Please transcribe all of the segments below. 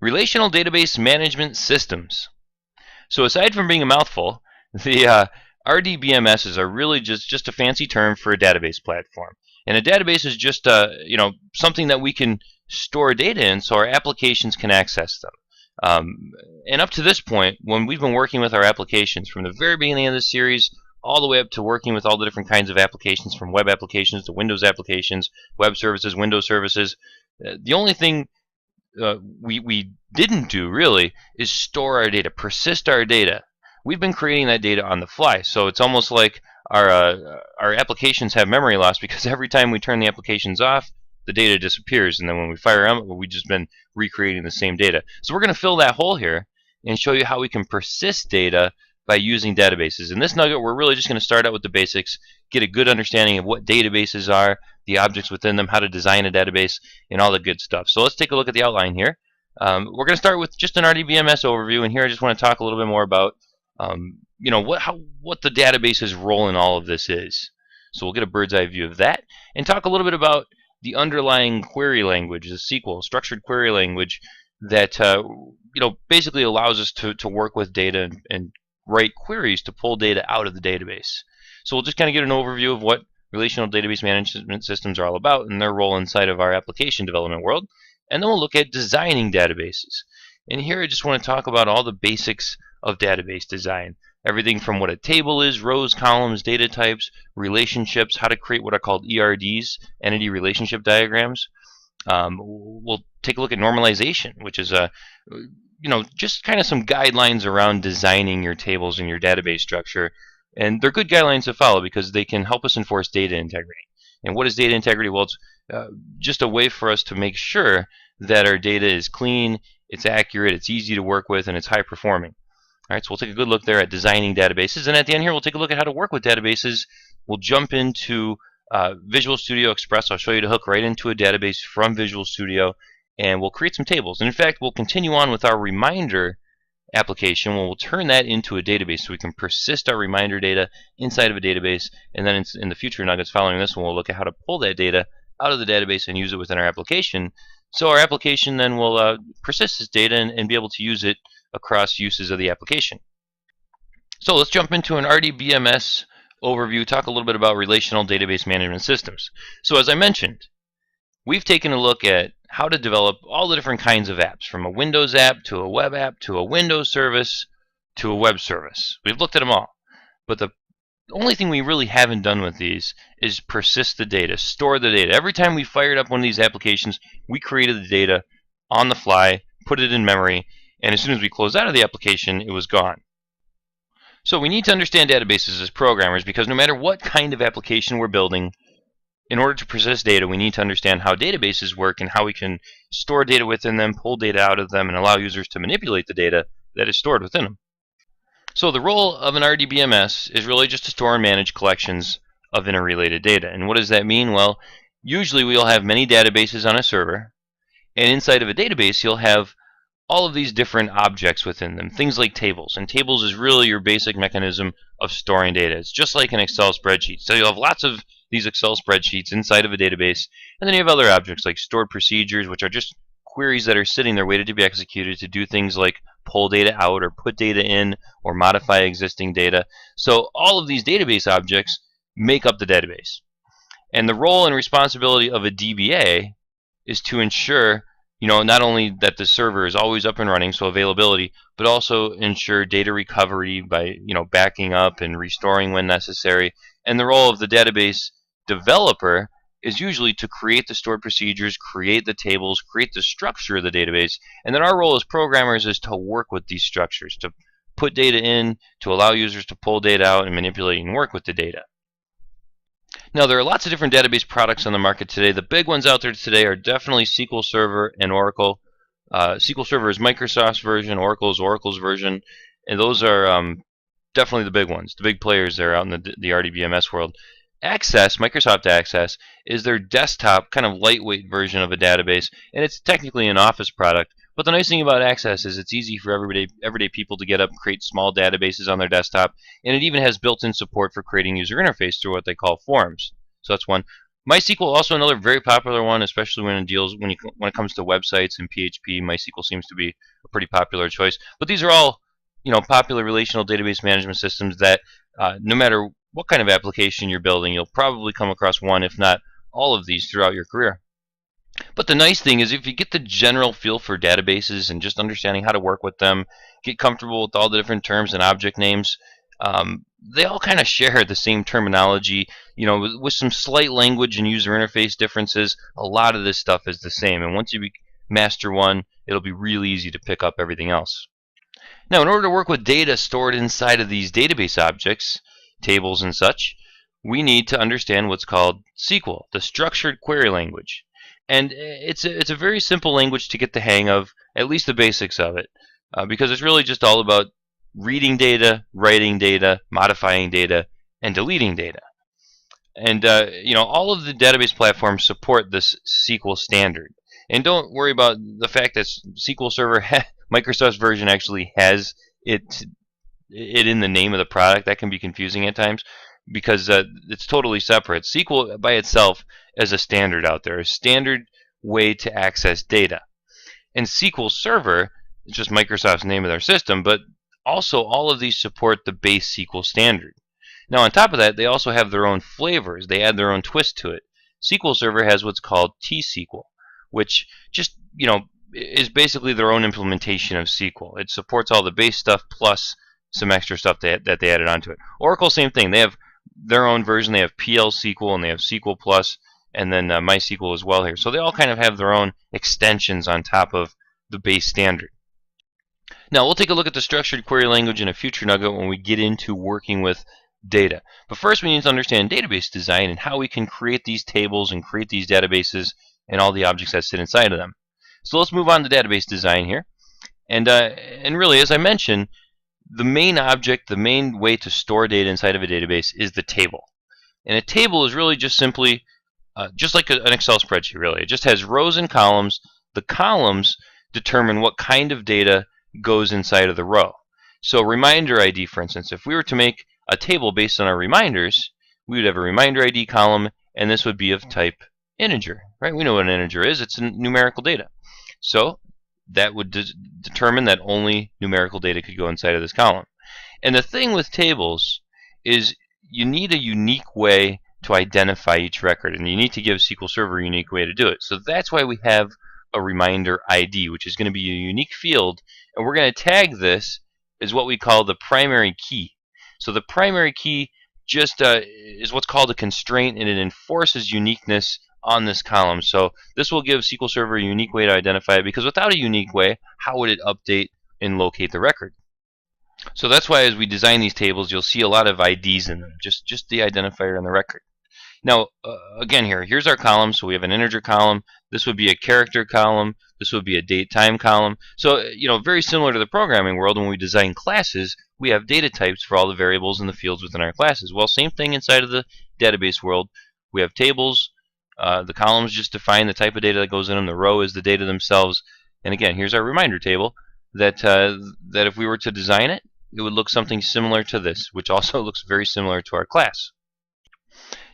Relational database management systems. So aside from being a mouthful, the RDBMSs are really just a fancy term for a database platform. And a database is just something that we can store data in so our applications can access them. And up to this point, when we've been working with our applications from the very beginning of this series all the way up to working with all the different kinds of applications, from web applications to Windows applications, web services, Windows services, the only thing we didn't do really is store our data, persist our data. We've been creating that data on the fly, so it's almost like our applications have memory loss because every time we turn the applications off, the data disappears, and then when we fire them, we've just been recreating the same data. So we're going to fill that hole here and show you how we can persist data by using databases. In this nugget, we're really just going to start out with the basics, get a good understanding of what databases are, the objects within them, how to design a database, and all the good stuff. So let's take a look at the outline here. We're going to start with just an RDBMS overview, and here I just want to talk a little bit more about what the database's role in all of this is. So we'll get a bird's eye view of that, and talk a little bit about the underlying query language, the SQL, structured query language, that basically allows us to work with data and write queries to pull data out of the database. So we'll just kind of get an overview of what relational database management systems are all about and their role inside of our application development world. And then we'll look at designing databases. And here I just want to talk about all the basics of database design. Everything from what a table is, rows, columns, data types, relationships, how to create what are called ERDs, entity relationship diagrams. We'll take a look at normalization, which is just kind of some guidelines around designing your tables and your database structure. And they're good guidelines to follow because they can help us enforce data integrity. And what is data integrity? Well, it's just a way for us to make sure that our data is clean, it's accurate, it's easy to work with, and it's high performing. All right, so we'll take a good look there at designing databases. And at the end here, we'll take a look at how to work with databases. We'll jump into Visual Studio Express. I'll show you to hook right into a database from Visual Studio, and we'll create some tables. And in fact, we'll continue on with our reminder application. We'll turn that into a database so we can persist our reminder data inside of a database. And then in the future nuggets following this one, we'll look at how to pull that data out of the database and use it within our application. So our application then will persist this data and be able to use it across uses of the application. So let's jump into an RDBMS overview, talk a little bit about relational database management systems. So as I mentioned, we've taken a look at how to develop all the different kinds of apps, from a Windows app to a web app to a Windows service to a web service. We've looked at them all. But the only thing we really haven't done with these is persist the data, store the data. Every time we fired up one of these applications, we created the data on the fly, put it in memory, and as soon as we closed out of the application, it was gone. So we need to understand databases as programmers, because no matter what kind of application we're building, in order to persist data, we need to understand how databases work and how we can store data within them, pull data out of them, and allow users to manipulate the data that is stored within them. So the role of an RDBMS is really just to store and manage collections of interrelated data. And what does that mean? Well, usually we'll have many databases on a server, and inside of a database you'll have all of these different objects within them, things like tables. And tables is really your basic mechanism of storing data. It's just like an Excel spreadsheet. So you'll have lots of these Excel spreadsheets inside of a database, and then you have other objects like stored procedures, which are just queries that are sitting there waiting to be executed to do things like pull data out or put data in or modify existing data. So all of these database objects make up the database. And the role and responsibility of a DBA is to ensure not only that the server is always up and running, so availability, but also ensure data recovery by backing up and restoring when necessary. And the role of the database developer is usually to create the stored procedures, create the tables, create the structure of the database. And then our role as programmers is to work with these structures, to put data in, to allow users to pull data out and manipulate and work with the data. Now, there are lots of different database products on the market today. The big ones out there today are definitely SQL Server and Oracle. SQL Server is Microsoft's version, Oracle is Oracle's version, and those are definitely the big ones, the big players there out in the RDBMS world. Access, Microsoft Access, is their desktop kind of lightweight version of a database, and it's technically an Office product. But the nice thing about Access is it's easy for everyday people to get up, create small databases on their desktop, and it even has built-in support for creating user interface through what they call forms. So that's one. MySQL also another very popular one, especially when it comes to websites and PHP. MySQL seems to be a pretty popular choice. But these are all popular relational database management systems that no matter what kind of application you're building, you'll probably come across one, if not all of these throughout your career. But the nice thing is if you get the general feel for databases and just understanding how to work with them, get comfortable with all the different terms and object names, they all kind of share the same terminology. With some slight language and user interface differences, a lot of this stuff is the same. And once you master one, it'll be really easy to pick up everything else. Now, in order to work with data stored inside of these database objects, tables and such, we need to understand what's called SQL, the structured query language. And it's a very simple language to get the hang of, at least the basics of it, because it's really just all about reading data, writing data, modifying data, and deleting data. And all of the database platforms support this SQL standard. And don't worry about the fact that SQL Server, Microsoft's version actually has it in the name of the product. That can be confusing at times because it's totally separate. SQL by itself is a standard out there, a standard way to access data. And SQL Server is just Microsoft's name of their system, but also all of these support the base SQL standard. Now, on top of that, they also have their own flavors. They add their own twist to it. SQL Server has what's called T-SQL, which just, is basically their own implementation of SQL. It supports all the base stuff plus some extra stuff that they added onto it. Oracle, same thing. They have their own version. They have PL SQL and they have SQL Plus and then MySQL as well here. So they all kind of have their own extensions on top of the base standard. Now, we'll take a look at the structured query language in a future nugget when we get into working with data. But first, we need to understand database design and how we can create these tables and create these databases and all the objects that sit inside of them. So let's move on to database design here. And really, as I mentioned, the main object, the main way to store data inside of a database is the table. And a table is really just simply just like an Excel spreadsheet, really. It just has rows and columns. The columns determine what kind of data goes inside of the row. So reminder ID, for instance, if we were to make a table based on our reminders, we would have a reminder ID column, and this would be of type integer, right? We know what an integer is. It's numerical data. So that would determine that only numerical data could go inside of this column. And the thing with tables is you need a unique way to identify each record, and you need to give SQL Server a unique way to do it. So that's why we have a reminder ID, which is going to be a unique field, and we're going to tag this as what we call the primary key. So the primary key just is what's called a constraint, and it enforces uniqueness on this column. So this will give SQL Server a unique way to identify it, because without a unique way, how would it update and locate the record? So that's why as we design these tables, you'll see a lot of IDs in them, just the identifier on the record. Now, again here's our column. So we have an integer column. This would be a character column. This would be a date time column. So, very similar to the programming world, when we design classes, we have data types for all the variables and the fields within our classes. Well, same thing inside of the database world. We have tables. The columns just define the type of data that goes in them. The row is the data themselves. And again, here's our reminder table that if we were to design it, it would look something similar to this, which also looks very similar to our class.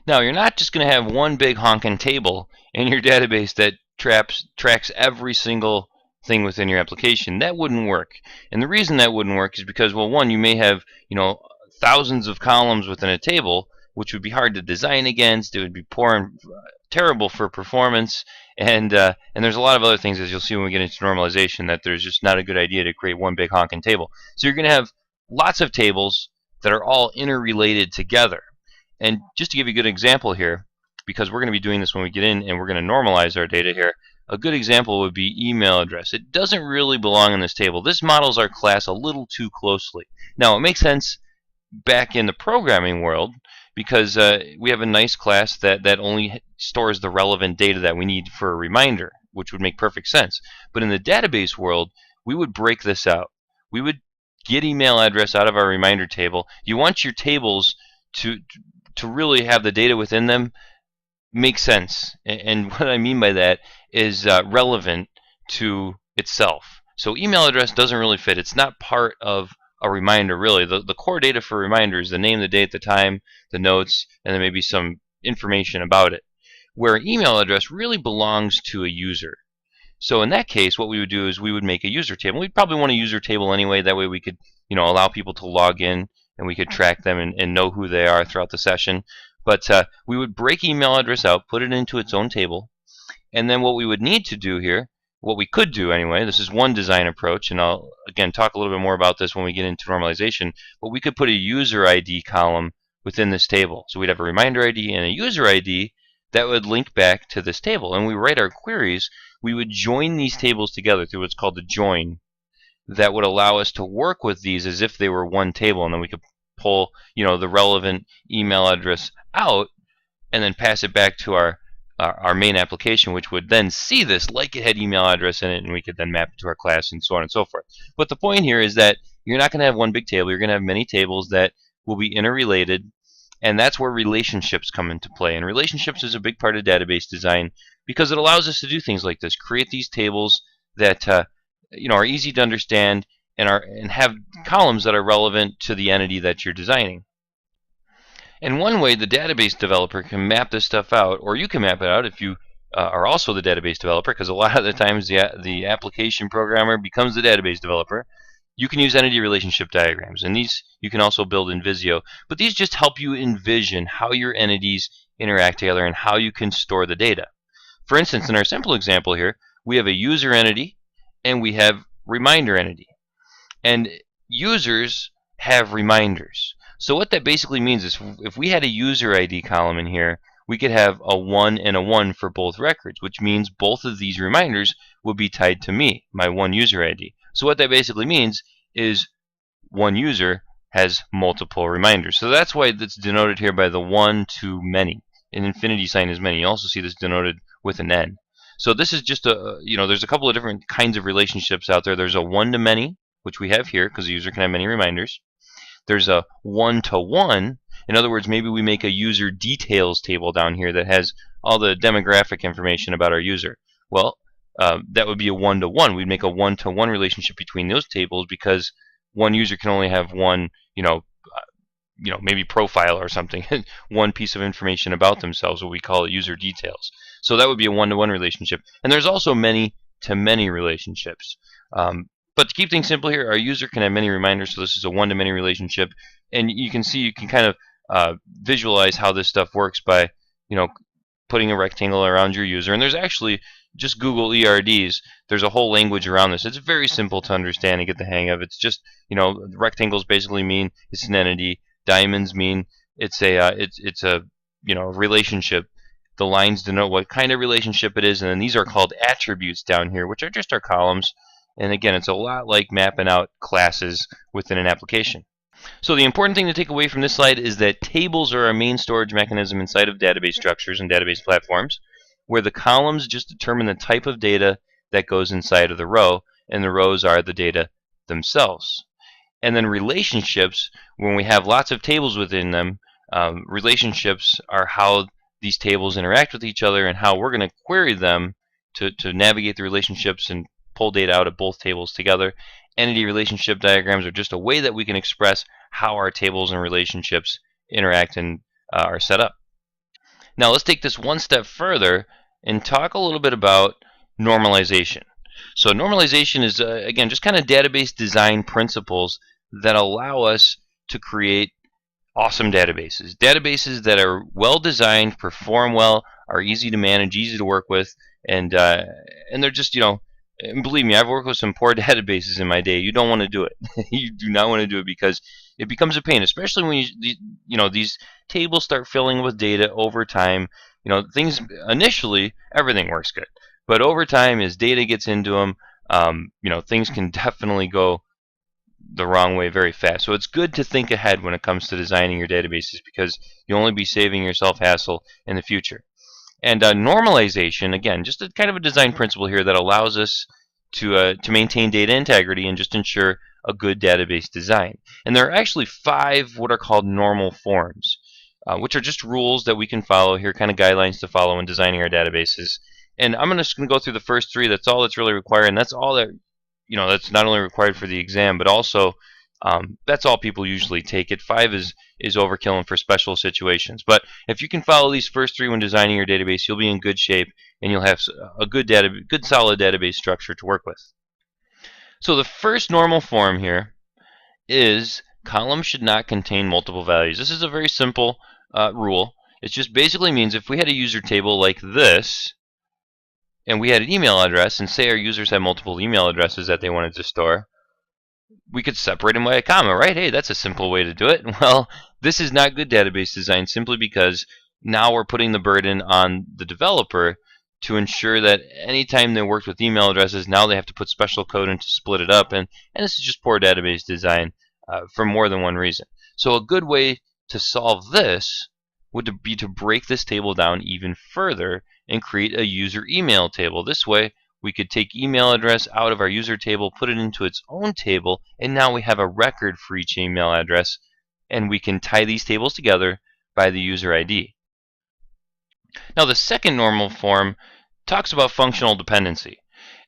Now, you're not just going to have one big honking table in your database that tracks every single thing within your application. That wouldn't work. And the reason that wouldn't work is because, well, one, you may have, thousands of columns within a table, which would be hard to design against. It would be poor and terrible for performance. And there's a lot of other things, as you'll see when we get into normalization, that there's just not a good idea to create one big honking table. So you're going to have lots of tables that are all interrelated together. And just to give you a good example here, because we're going to be doing this when we get in and we're going to normalize our data here, a good example would be email address. It doesn't really belong in this table. This models our class a little too closely. Now, it makes sense back in the programming world because we have a nice class that only stores the relevant data that we need for a reminder, which would make perfect sense. But in the database world, we would break this out. We would get email address out of our reminder table. You want your tables to really have the data within them make sense. And what I mean by that is relevant to itself. So email address doesn't really fit. It's not part of a reminder, really. The core data for reminders, the name, the date, the time, the notes, and then maybe some information about it. where an email address really belongs to a user. So in that case, what we would do is we would make a user table. We'd probably want a user table anyway. That way we could, allow people to log in and we could track them and know who they are throughout the session. But we would break email address out, put it into its own table, and then what we would need to do here, what we could do anyway, this is one design approach, and I'll again talk a little bit more about this when we get into normalization, but we could put a user ID column within this table. So we'd have a reminder ID and a user ID that would link back to this table. And when we write our queries, we would join these tables together through what's called the join that would allow us to work with these as if they were one table, and then we could pull the relevant email address out and then pass it back to our main application, which would then see this like it had email address in it, and we could then map it to our class and so on and so forth. But the point here is that you're not going to have one big table. You're going to have many tables that will be interrelated, and that's where relationships come into play. And relationships is a big part of database design because it allows us to do things like this, create these tables that are easy to understand and have columns that are relevant to the entity that you're designing. And one way the database developer can map this stuff out, or you can map it out if you are also the database developer, because a lot of the times the application programmer becomes the database developer. You can use entity relationship diagrams, and these you can also build in Visio. But these just help you envision how your entities interact together and how you can store the data. For instance, in our simple example here, we have a user entity and we have reminder entity. And users have reminders. So what that basically means is if we had a user ID column in here, we could have a 1 and a 1 for both records, which means both of these reminders would be tied to me, my one user ID. So what that basically means is one user has multiple reminders. So that's why it's denoted here by the 1 to many. An infinity sign is many. You also see this denoted with an N. So this is just there's a couple of different kinds of relationships out there. There's a 1 to many, which we have here because the user can have many reminders. There's a 1 to 1. In other words, maybe we make a user details table down here that has all the demographic information about our user. Well, that would be a 1 to 1. We'd make a 1 to 1 relationship between those tables because one user can only have one, maybe profile or something, one piece of information about themselves, what we call user details. So that would be a 1 to 1 relationship. And there's also many to many relationships. But to keep things simple here, our user can have many reminders, so this is a 1 to many relationship. And you can kind of visualize how this stuff works by, putting a rectangle around your user. And there's actually, just Google ERDs, there's a whole language around this. It's very simple to understand and get the hang of. It's just, rectangles basically mean it's an entity. Diamonds mean it's a relationship. The lines denote what kind of relationship it is, and then these are called attributes down here, which are just our columns. And again, it's a lot like mapping out classes within an application. So the important thing to take away from this slide is that tables are our main storage mechanism inside of database structures and database platforms, where the columns just determine the type of data that goes inside of the row, and the rows are the data themselves. And then relationships, when we have lots of tables within them, relationships are how these tables interact with each other and how we're going to query them to navigate the relationships and pull data out of both tables together. Entity relationship diagrams are just a way that we can express how our tables and relationships interact and are set up. Now let's take this one step further and talk a little bit about normalization. So normalization is, again, just kind of database design principles that allow us to create awesome databases. Databases that are well designed, perform well, are easy to manage, easy to work with, and they're just, and believe me, I've worked with some poor databases in my day. You don't want to do it. You do not want to do it because it becomes a pain, especially when these tables start filling with data over time. Things initially everything works good, but over time, as data gets into them, things can definitely go the wrong way very fast. So it's good to think ahead when it comes to designing your databases because you'll only be saving yourself hassle in the future. And normalization, again, just a kind of a design principle here that allows us to maintain data integrity and just ensure a good database design. And there are actually 5 what are called normal forms, which are just rules that we can follow here, kind of guidelines to follow when designing our databases. And I'm just going to go through the first 3. That's all that's really required, and that's all that that's not only required for the exam, but also That's all people usually take it. 5 is overkill for special situations. But if you can follow these first 3 when designing your database, you'll be in good shape, and you'll have a good solid database structure to work with. So the first normal form here is columns should not contain multiple values. This is a very simple rule. It just basically means if we had a user table like this, and we had an email address, and say our users have multiple email addresses that they wanted to store, we could separate them by a comma, right? Hey, that's a simple way to do it. Well, this is not good database design simply because now we're putting the burden on the developer to ensure that anytime they worked with email addresses, now they have to put special code in to split it up. And this is just poor database design for more than one reason. So a good way to solve this would be to break this table down even further and create a user email table. This way, we could take email address out of our user table, put it into its own table, and now we have a record for each email address, and we can tie these tables together by the user ID. Now, the second normal form talks about functional dependency.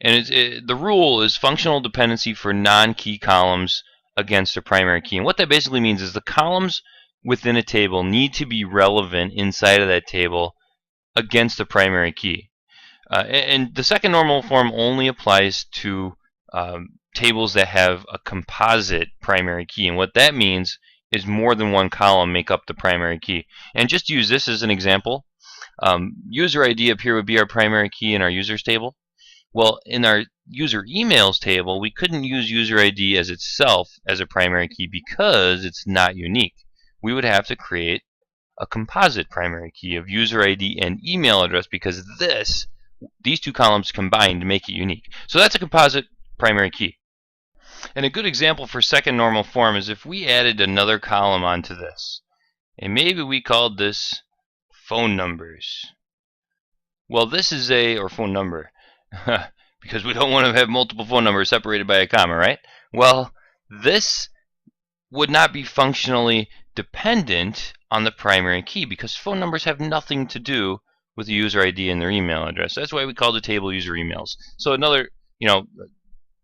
And the rule is functional dependency for non-key columns against a primary key. And what that basically means is the columns within a table need to be relevant inside of that table against the primary key. And the second normal form only applies to tables that have a composite primary key. And what that means is more than one column make up the primary key. And just to use this as an example, user ID up here would be our primary key in our users table. Well, in our user emails table, we couldn't use user ID as itself as a primary key because it's not unique. We would have to create a composite primary key of user ID and email address because these two columns combined make it unique. So that's a composite primary key. And a good example for second normal form is if we added another column onto this. And maybe we called this phone numbers. Well, this is or phone number. Because we don't want to have multiple phone numbers separated by a comma, right? Well, this would not be functionally dependent on the primary key because phone numbers have nothing to do with the user ID and their email address. That's why we call the table user emails. So another,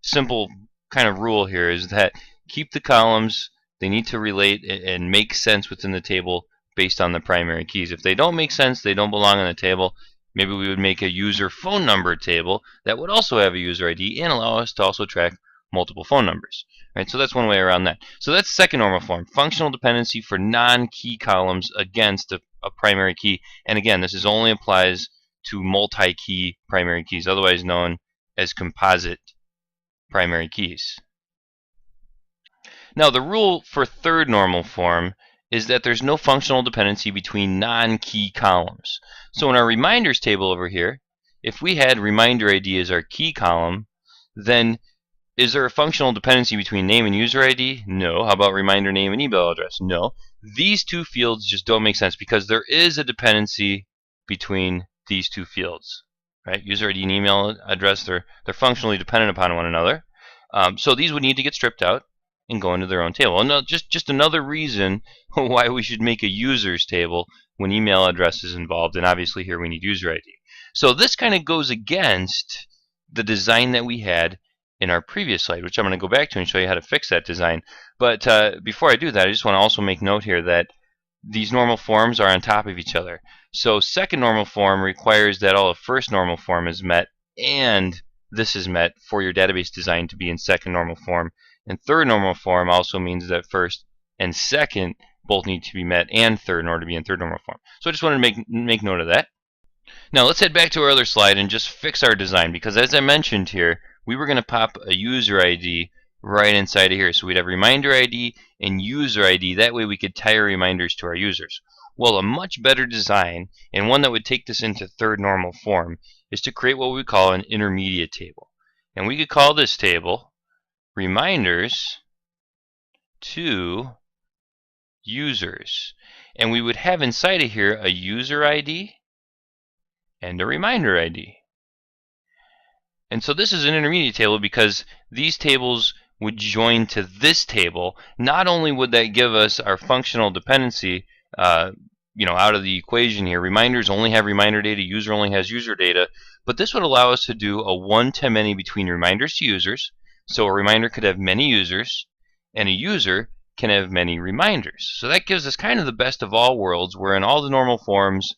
simple kind of rule here is that keep the columns. They need to relate and make sense within the table based on the primary keys. If they don't make sense, they don't belong on the table. Maybe we would make a user phone number table that would also have a user ID and allow us to also track multiple phone numbers. Right? So that's one way around that. So that's the second normal form, functional dependency for non-key columns against a primary key. And again, this only applies to multi-key primary keys, otherwise known as composite primary keys. Now, the rule for third normal form is that there's no functional dependency between non-key columns. So in our reminders table over here, if we had reminder ID as our key column, then is there a functional dependency between name and user ID? No. How about reminder name and email address? No. These two fields just don't make sense because there is a dependency between these two fields. Right? User ID and email address, they're functionally dependent upon one another. So these would need to get stripped out and go into their own table. And just another reason why we should make a users table when email address is involved, and obviously here we need user ID. So this kind of goes against the design that we had in our previous slide, which I'm going to go back to and show you how to fix that design. But before I do that, I just want to also make note here that these normal forms are on top of each other. So second normal form requires that all of first normal form is met and this is met for your database design to be in second normal form. And third normal form also means that first and second both need to be met and third in order to be in third normal form. So I just wanted to make note of that. Now let's head back to our other slide and just fix our design because as I mentioned here, we were going to pop a user ID right inside of here. So we'd have reminder ID and user ID. That way we could tie our reminders to our users. Well, a much better design, and one that would take this into third normal form, is to create what we call an intermediate table. And we could call this table reminders to users. And we would have inside of here a user ID and a reminder ID. And so this is an intermediate table because these tables would join to this table. Not only would that give us our functional dependency out of the equation here, reminders only have reminder data, user only has user data, but this would allow us to do a one-to-many between reminders to users. So a reminder could have many users, and a user can have many reminders. So that gives us kind of the best of all worlds. We're in all the normal forms,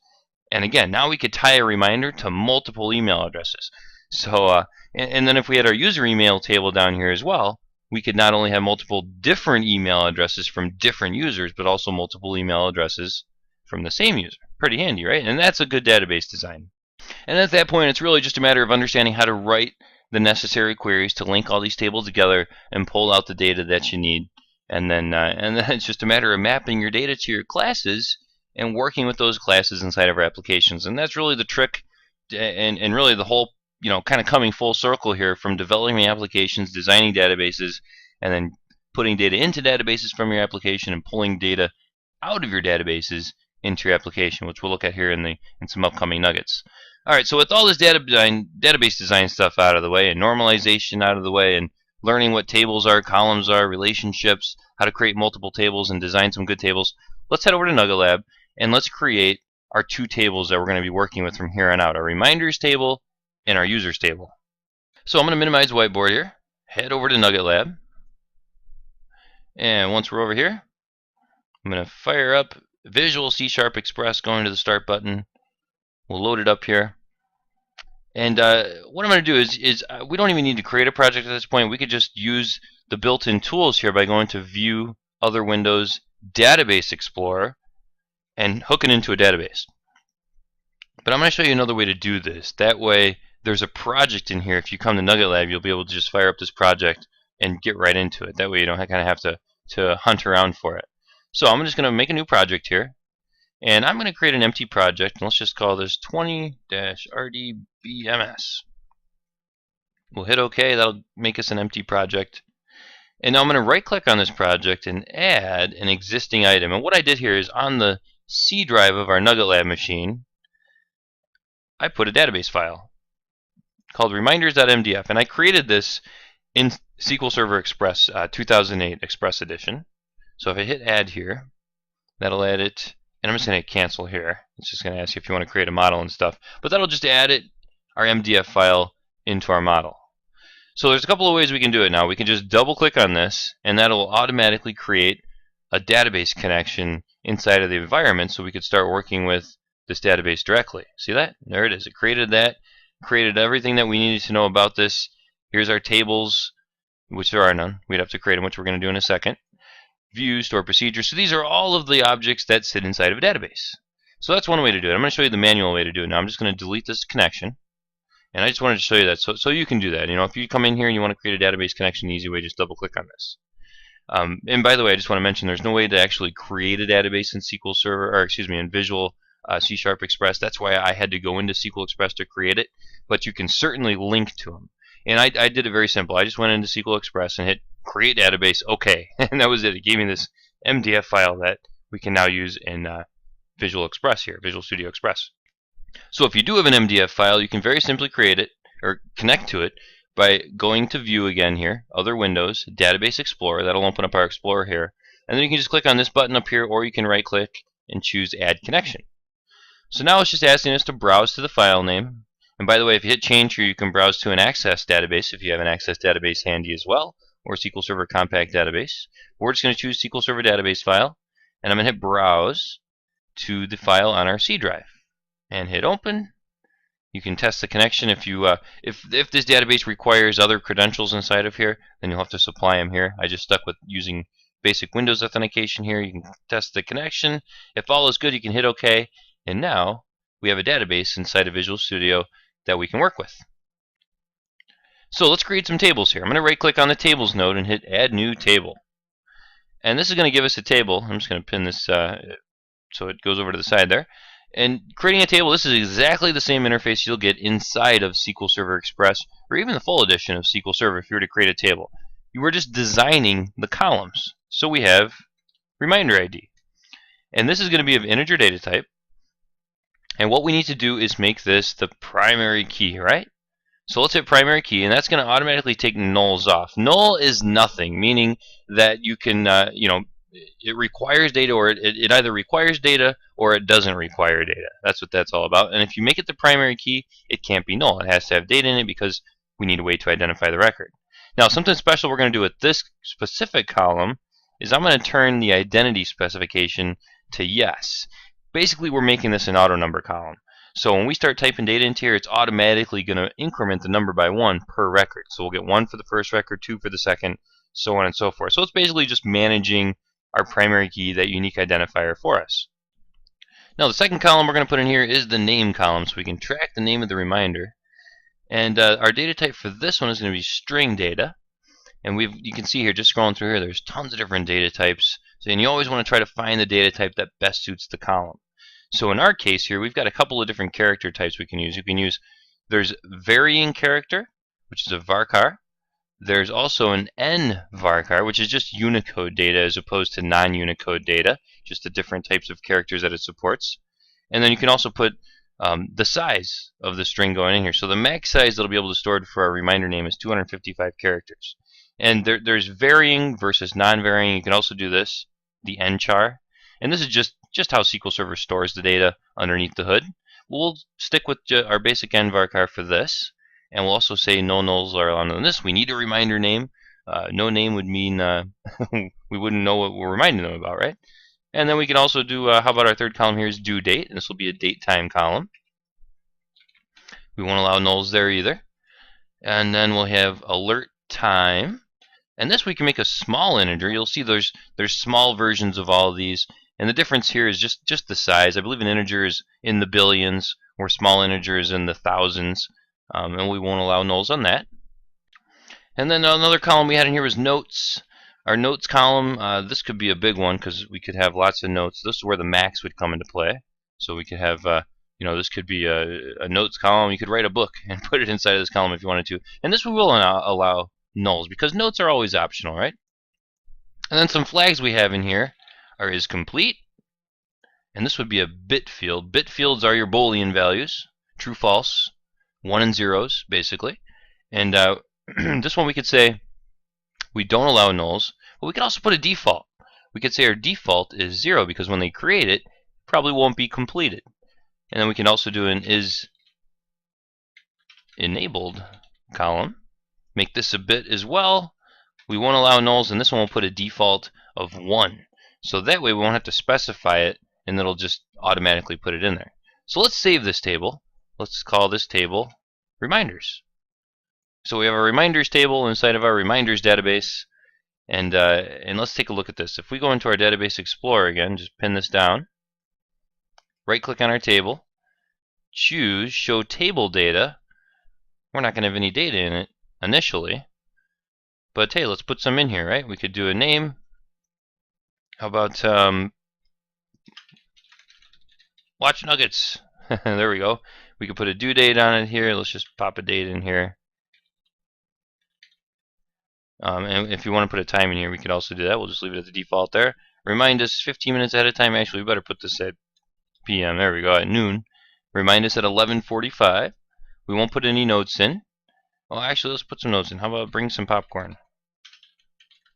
and again, now we could tie a reminder to multiple email addresses. So, and then if we had our user email table down here as well, we could not only have multiple different email addresses from different users, but also multiple email addresses from the same user. Pretty handy, right? And that's a good database design. And at that point, it's really just a matter of understanding how to write the necessary queries to link all these tables together and pull out the data that you need. And then it's just a matter of mapping your data to your classes and working with those classes inside of our applications. And that's really the trick, and really the whole, kind of coming full circle here from developing applications, designing databases, and then putting data into databases from your application and pulling data out of your databases into your application, which we'll look at here in some upcoming nuggets. All right, so with all this database design stuff out of the way, and normalization out of the way, and learning what tables are, columns are, relationships, how to create multiple tables and design some good tables, let's head over to Nugget Lab and let's create our two tables that we're going to be working with from here on out, our reminders table and our users table. So I'm going to minimize whiteboard here, head over to Nugget Lab, and once we're over here, I'm going to fire up Visual C# Express, going to the Start button. We'll load it up here. And what I'm going to do is we don't even need to create a project at this point. We could just use the built-in tools here by going to View, Other Windows, Database Explorer, and hook it into a database. But I'm going to show you another way to do this. That way, there's a project in here. If you come to Nugget Lab, you'll be able to just fire up this project and get right into it. That way, you don't kind of have to hunt around for it. So I'm just going to make a new project here. And I'm going to create an empty project, and let's just call this 20-RDBMS. We'll hit OK. That'll make us an empty project. And now I'm going to right-click on this project and add an existing item. And what I did here is on the C drive of our Nugget Lab machine, I put a database file called reminders.mdf. And I created this in SQL Server Express 2008 Express Edition. So if I hit Add here, that'll add it. And I'm just going to cancel here. It's just going to ask you if you want to create a model and stuff. But that'll just add our MDF file into our model. So there's a couple of ways we can do it now. We can just double click on this, and that'll automatically create a database connection inside of the environment, so we could start working with this database directly. See that? There it is. It created that, created everything that we needed to know about this. Here's our tables, which there are none. We'd have to create them, which we're going to do in a second. View, store procedures. So these are all of the objects that sit inside of a database. So that's one way to do it. I'm going to show you the manual way to do it. Now I'm just going to delete this connection. And I just wanted to show you that so you can do that. If you come in here and you want to create a database connection, the easy way, just double click on this. And by the way, I just want to mention there's no way to actually create a database in SQL Server, or excuse me, in Visual C# Express. That's why I had to go into SQL Express to create it. But you can certainly link to them. And I did it very simple. I just went into SQL Express and hit Create Database, OK. And that was it. It gave me this MDF file that we can now use in Visual Express here, Visual Studio Express. So if you do have an MDF file, you can very simply create it or connect to it by going to View again here, Other Windows, Database Explorer. That'll open up our Explorer here. And then you can just click on this button up here, or you can right-click and choose Add Connection. So now it's just asking us to browse to the file name. And by the way, if you hit Change here, you can browse to an Access database if you have an Access database handy as well, or SQL Server Compact database. We're just going to choose SQL Server database file, and I'm going to hit Browse to the file on our C drive, and hit Open. You can test the connection. If this database requires other credentials inside of here, then you'll have to supply them here. I just stuck with using basic Windows authentication here. You can test the connection. If all is good, you can hit OK, and now we have a database inside of Visual Studio that we can work with. So let's create some tables here. I'm going to right-click on the Tables node and hit Add New Table. And this is going to give us a table. I'm just going to pin this so it goes over to the side there. And creating a table, this is exactly the same interface you'll get inside of SQL Server Express, or even the full edition of SQL Server if you were to create a table. You were just designing the columns. So we have Reminder ID. And this is going to be of integer data type. And what we need to do is make this the primary key, right? So let's hit primary key, and that's going to automatically take nulls off. Null is nothing, meaning that you can, it requires data, or it either requires data or it doesn't require data. That's what that's all about. And if you make it the primary key, it can't be null. It has to have data in it because we need a way to identify the record. Now, something special we're going to do with this specific column is I'm going to turn the identity specification to yes. Basically, we're making this an auto number column. So when we start typing data into here, it's automatically going to increment the number by 1 per record. So we'll get 1 for the first record, 2 for the second, so on and so forth. So it's basically just managing our primary key, that unique identifier for us. Now the second column we're going to put in here is the name column, so we can track the name of the reminder. And our data type for this one is going to be string data. And you can see here, just scrolling through here, there's tons of different data types. And you always want to try to find the data type that best suits the column. So in our case here, we've got a couple of different character types we can use. There's varying character, which is a varchar. There's also an n-varchar, which is just Unicode data as opposed to non-Unicode data, just the different types of characters that it supports. And then you can also put the size of the string going in here. So the max size that'll be able to store for our reminder name is 255 characters. And there's varying versus non-varying. You can also do this, the nchar. And this is just how SQL Server stores the data underneath the hood. We'll stick with our basic n-varchar for this. And we'll also say no nulls are allowed on this. We need a reminder name. No name would mean we wouldn't know what we're reminding them about, right? And then we can also do, how about our third column here is due date. And this will be a date time column. We won't allow nulls there either. And then we'll have alert time. And this we can make a small integer. You'll see there's small versions of all of these. And the difference here is just the size. I believe an integer is in the billions, or small integer is in the thousands. And we won't allow nulls on that. And then another column we had in here was notes. Our notes column, this could be a big one because we could have lots of notes. This is where the max would come into play. So we could have, this could be a notes column. You could write a book and put it inside of this column if you wanted to. And this we will allow nulls because notes are always optional, right? And then some flags we have in here is complete. And this would be a bit field. Bit fields are your Boolean values, true, false, 1 and zeros, basically. And this one we could say we don't allow nulls, but we could also put a default. We could say our default is 0 because when they create it, probably won't be completed. And then we can also do an is enabled column. Make this a bit as well. We won't allow nulls, and this one will put a default of 1. So that way we won't have to specify it, and it'll just automatically put it in there. So let's save this table. Let's call this table reminders. So we have a reminders table inside of our reminders database, and let's take a look at this. If we go into our database explorer again, just pin this down, right click on our table, choose show table data. We're not going to have any data in it initially, but hey, let's put some in here, right? We could do a name. How about watch nuggets? There we go. We could put a due date on it here. Let's just pop a date in here. And if you want to put a time in here, we could also do that. We'll just leave it at the default there. Remind us 15 minutes ahead of time. Actually, we better put this at PM. There we go, at noon. Remind us at 11:45. We won't put any notes in. Well, actually, let's put some notes in. How about bring some popcorn?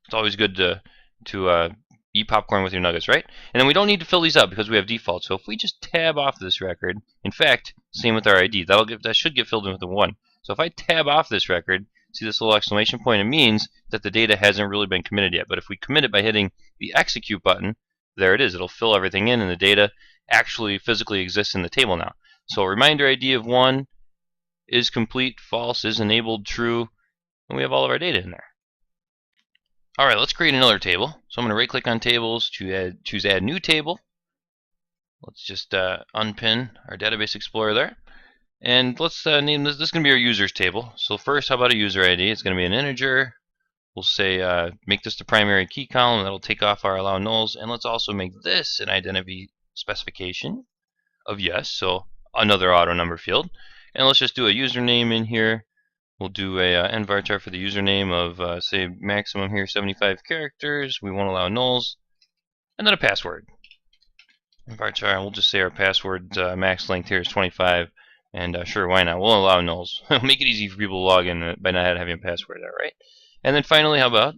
It's always good to eat popcorn with your nuggets, right? And then we don't need to fill these up because we have default. So if we just tab off this record, in fact, same with our ID. That should get filled in with a 1. So if I tab off this record, see this little exclamation point? It means that the data hasn't really been committed yet. But if we commit it by hitting the execute button, there it is. It'll fill everything in, and the data actually physically exists in the table now. So reminder ID of 1 is complete, false is enabled, true, and we have all of our data in there. All right, let's create another table. So I'm going to right-click on tables, choose Add New Table. Let's just unpin our Database Explorer there. And let's name this. This is going to be our users table. So first, how about a user ID? It's going to be an integer. We'll say make this the primary key column. That'll take off our allow nulls. And let's also make this an identity specification of yes. So another auto number field. And let's just do a username in here. We'll do a n-varchar for the username of, say, maximum here 75 characters. We won't allow nulls. And then a password. Varchar, we'll just say our password max length here is 25. And sure, why not? We'll allow nulls. Make it easy for people to log in by not having a password there, right? And then finally, how about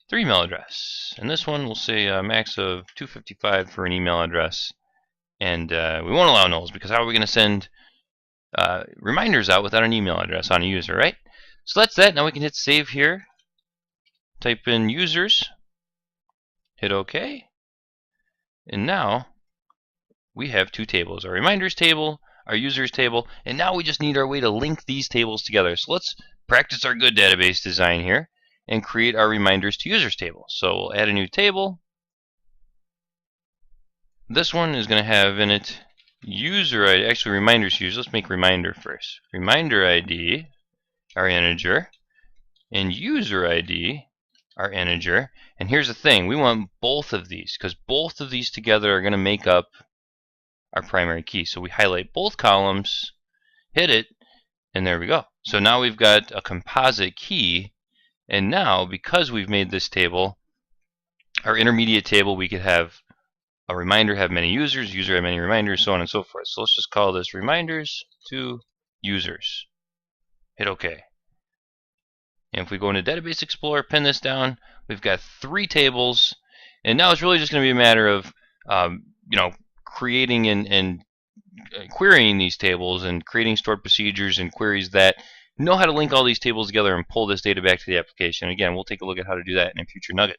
their email address? And this one, we'll say a max of 255 for an email address. And we won't allow nulls because how are we going to send reminders out without an email address on a user, right? So that's that. Now we can hit save here. Type in users. Hit OK. And now we have two tables, our reminders table, our users table, and now we just need our way to link these tables together. So let's practice our good database design here and create our reminders to users table. So we'll add a new table. This one is going to have in it user ID, actually reminders user. Let's make reminder first. Reminder ID, our integer, and user ID, our integer. And here's the thing, we want both of these because both of these together are going to make up our primary key. So we highlight both columns, hit it, and there we go. So now we've got a composite key, and now because we've made this table, our intermediate table, we could have a reminder have many users, user have many reminders, so on and so forth. So let's just call this reminders to users. Hit OK. And if we go into Database Explorer, pin this down, we've got three tables, and now it's really just going to be a matter of creating and querying these tables and creating stored procedures and queries that know how to link all these tables together and pull this data back to the application. Again, we'll take a look at how to do that in a future nugget.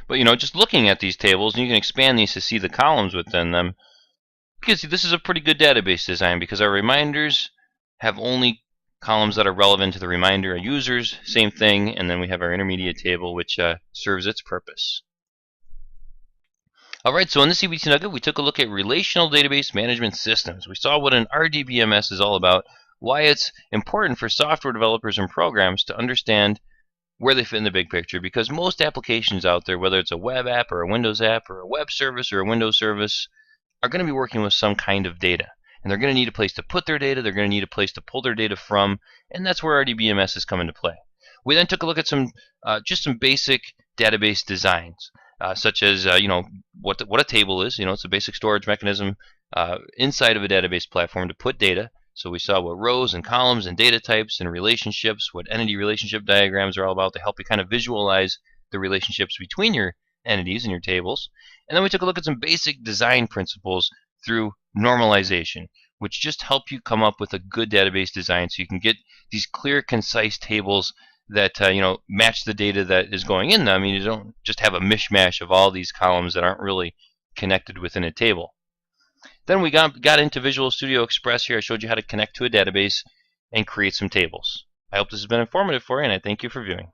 But just looking at these tables, and you can expand these to see the columns within them, you can see this is a pretty good database design because our reminders have only columns that are relevant to the reminder. Our users, same thing, and then we have our intermediate table, which serves its purpose. Alright, so in this CBT Nugget, we took a look at relational database management systems. We saw what an RDBMS is all about, why it's important for software developers and programs to understand where they fit in the big picture, because most applications out there, whether it's a web app or a Windows app or a web service or a Windows service, are going to be working with some kind of data. And they're going to need a place to put their data, they're going to need a place to pull their data from, and that's where RDBMS has come into play. We then took a look at just some basic database designs, such as what a table is. It's a basic storage mechanism inside of a database platform to put data. So we saw what rows and columns and data types and relationships, what entity relationship diagrams are all about to help you kind of visualize the relationships between your entities and your tables. And then we took a look at some basic design principles through normalization, which just help you come up with a good database design so you can get these clear, concise tables that match the data that is going in them. You don't just have a mishmash of all these columns that aren't really connected within a table. Then we got into Visual Studio Express here. I showed you how to connect to a database and create some tables. I hope this has been informative for you, and I thank you for viewing.